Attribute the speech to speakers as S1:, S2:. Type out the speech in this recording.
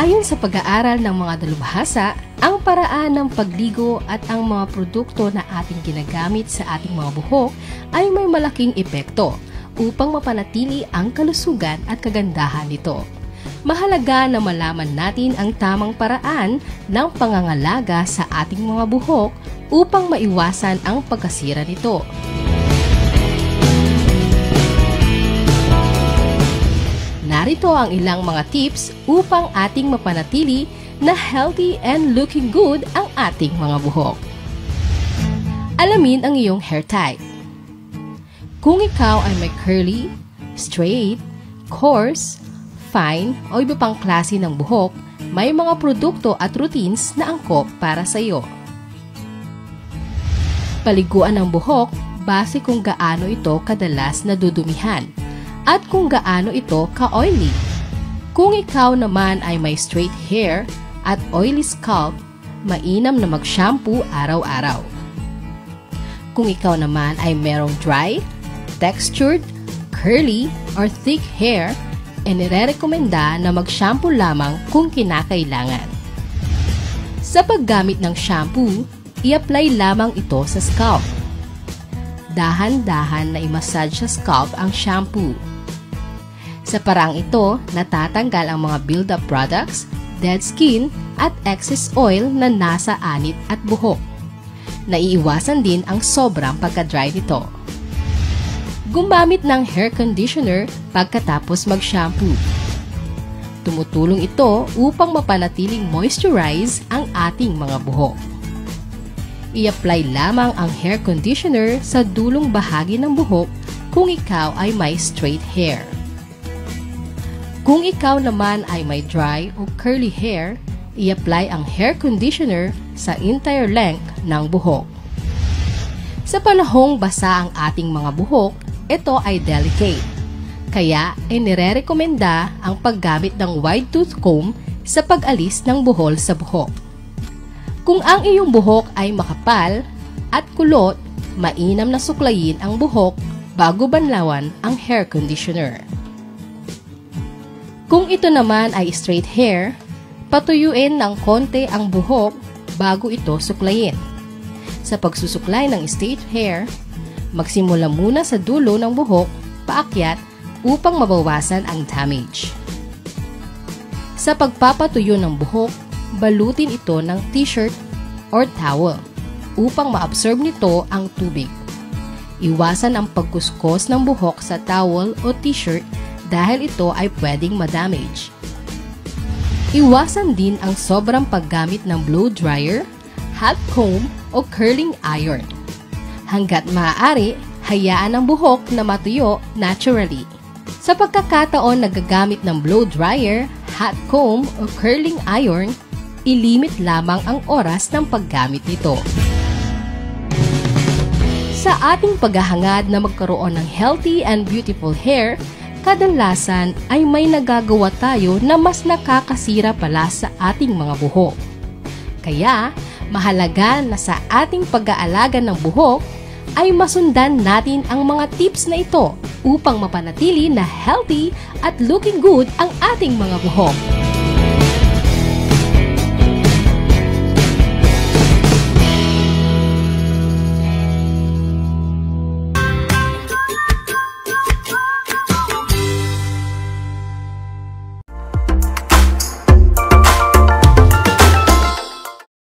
S1: Ayon sa pag-aaral ng mga dalubhasa, ang paraan ng pagligo at ang mga produkto na ating ginagamit sa ating mga buhok ay may malaking epekto upang mapanatili ang kalusugan at kagandahan nito. Mahalaga na malaman natin ang tamang paraan ng pangangalaga sa ating mga buhok upang maiwasan ang pagkasira nito. Narito ang ilang mga tips upang ating mapanatili na healthy and looking good ang ating mga buhok. Alamin ang iyong hair type. Kung ikaw ay may curly, straight, coarse, fine o iba pang klase ng buhok, may mga produkto at routines na angkop para sa iyo. Paliguan ng buhok base kung gaano ito kadalas nadudumihan at kung gaano ito ka-oily. Kung ikaw naman ay may straight hair at oily scalp, mainam na mag-shampoo araw-araw. Kung ikaw naman ay merong dry, textured, curly, or thick hair, inirekomenda na mag-shampoo lamang kung kinakailangan. Sa paggamit ng shampoo, i-apply lamang ito sa scalp. Dahan-dahan na i-massage sa scalp ang shampoo. Sa paraang ito, natatanggal ang mga build-up products, dead skin, at excess oil na nasa anit at buhok. Naiiwasan din ang sobrang pagka-dry nito. Gumamit ng hair conditioner pagkatapos mag-shampoo. Tumutulong ito upang mapanatiling moisturize ang ating mga buhok. I-apply lamang ang hair conditioner sa dulong bahagi ng buhok kung ikaw ay may straight hair. Kung ikaw naman ay may dry o curly hair, i-apply ang hair conditioner sa entire length ng buhok. Sa panahong basa ang ating mga buhok, ito ay delicate. Kaya, inirekomenda ang paggamit ng wide tooth comb sa pag-alis ng buhol sa buhok. Kung ang iyong buhok ay makapal at kulot, mainam na suklayin ang buhok bago banlawan ang hair conditioner. Kung ito naman ay straight hair, patuyuin ng konti ang buhok bago ito suklayin. Sa pagsusuklay ng straight hair, magsimula muna sa dulo ng buhok paakyat upang mabawasan ang damage. Sa pagpapatuyo ng buhok, balutin ito ng t-shirt or towel upang ma-absorb nito ang tubig. Iwasan ang pagkuskos ng buhok sa towel o t-shirt dahil ito ay pwedeng ma-damage. Iwasan din ang sobrang paggamit ng blow dryer, hot comb o curling iron. Hanggat maaari, hayaan ang buhok na matuyo naturally. Sa pagkakataon na gagamit ng blow dryer, hot comb o curling iron, ilimit lamang ang oras ng paggamit nito. Sa ating paghahangad na magkaroon ng healthy and beautiful hair, kadalasan ay may nagagawa tayo na mas nakakasira pala sa ating mga buhok. Kaya, mahalaga na sa ating pag-aalaga ng buhok ay masundan natin ang mga tips na ito upang mapanatili na healthy at looking good ang ating mga buhok.